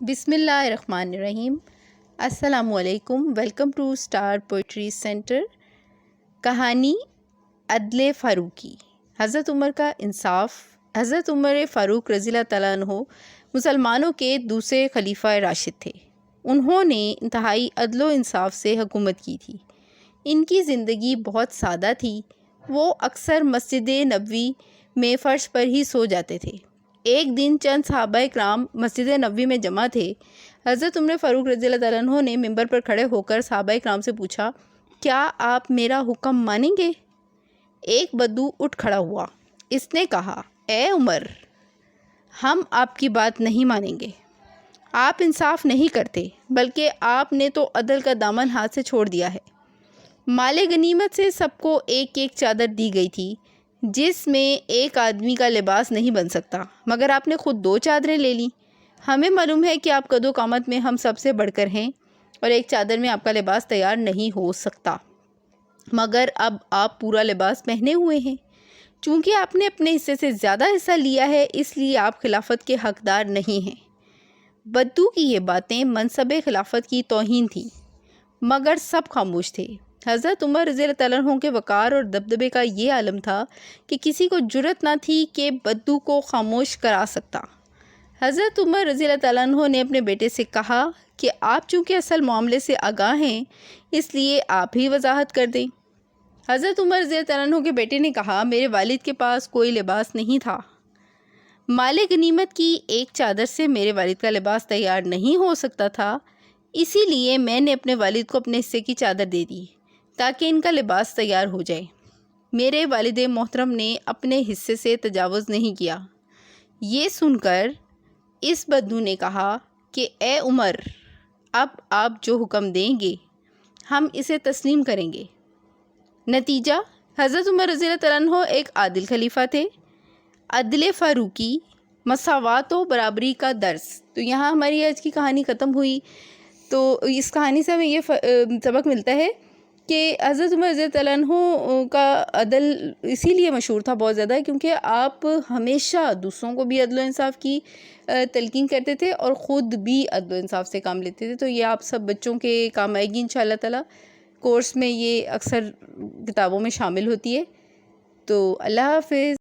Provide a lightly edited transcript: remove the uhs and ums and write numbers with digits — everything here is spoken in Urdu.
بسم اللہ الرحمن الرحیم۔ السلام علیکم، welcome to star poetry centre. کہانی عدل فاروقی۔ حضرت عمر کا انصاف۔ حضرت عمر فاروق رضی اللہ تعالیٰ عنہ مسلمانوں کے دوسرے خلیفہ راشد تھے۔ انہوں نے انتہائی عدل و انصاف سے حکومت کی تھی۔ ان کی زندگی بہت سادہ تھی۔ وہ اکثر مسجد نبوی میں فرش پر ہی سو جاتے تھے۔ ایک دن چند صحابہ کرام مسجد نبوی میں جمع تھے۔ حضرت عمر فاروق رضی اللہ تعالیٰ عنہ نے ممبر پر کھڑے ہو کر صحابہ کرام سے پوچھا، کیا آپ میرا حکم مانیں گے؟ ایک بدو اٹھ کھڑا ہوا۔ اس نے کہا، اے عمر، ہم آپ کی بات نہیں مانیں گے۔ آپ انصاف نہیں کرتے، بلکہ آپ نے تو عدل کا دامن ہاتھ سے چھوڑ دیا ہے۔ مال غنیمت سے سب کو ایک ایک چادر دی گئی تھی، جس میں ایک آدمی کا لباس نہیں بن سکتا، مگر آپ نے خود 2 چادریں لے لیں۔ ہمیں معلوم ہے کہ آپ قد و قامت میں ہم سب سے بڑھ کر ہیں اور ایک چادر میں آپ کا لباس تیار نہیں ہو سکتا، مگر اب آپ پورا لباس پہنے ہوئے ہیں۔ چونکہ آپ نے اپنے حصے سے زیادہ حصہ لیا ہے، اس لیے آپ خلافت کے حقدار نہیں ہیں۔ بدو کی یہ باتیں منصب خلافت کی توہین تھیں، مگر سب خاموش تھے۔ حضرت عمر رضی اللہ تعالیٰ عنہ کے وقار اور دبدبے کا یہ عالم تھا کہ کسی کو جرأت نہ تھی کہ بدو کو خاموش کرا سکتا۔ حضرت عمر رضی اللہ تعالیٰ عنہ نے اپنے بیٹے سے کہا کہ آپ چونکہ اصل معاملے سے آگاہ ہیں، اس لیے آپ ہی وضاحت کر دیں۔ حضرت عمر رضی اللہ تعالیٰ عنہ کے بیٹے نے کہا، میرے والد کے پاس کوئی لباس نہیں تھا۔ مال غنیمت کی ایک چادر سے میرے والد کا لباس تیار نہیں ہو سکتا تھا، اسی لیے میں نے اپنے والد کو اپنے حصے کی چادر دے دی تاکہ ان کا لباس تیار ہو جائے۔ میرے والد محترم نے اپنے حصے سے تجاوز نہیں کیا۔ یہ سن کر اس بدو نے کہا کہ اے عمر، اب آپ جو حکم دیں گے ہم اسے تسلیم کریں گے۔ نتیجہ، حضرت عمر رضی اللہ تعالیٰ عنہ ایک عادل خلیفہ تھے۔ عدل فاروقی، مساوات و برابری کا درس۔ تو یہاں ہماری آج کی کہانی ختم ہوئی۔ تو اس کہانی سے ہمیں یہ سبق ملتا ہے کہ حضرت عمر رضی اللہ عنہ کا عدل اسی لیے مشہور تھا بہت زیادہ، کیونکہ آپ ہمیشہ دوسروں کو بھی عدل و انصاف کی تلقین کرتے تھے اور خود بھی عدل و انصاف سے کام لیتے تھے۔ تو یہ آپ سب بچوں کے کام آئے گی انشاءاللہ تعالیٰ۔ کورس میں یہ اکثر کتابوں میں شامل ہوتی ہے۔ تو اللہ حافظ۔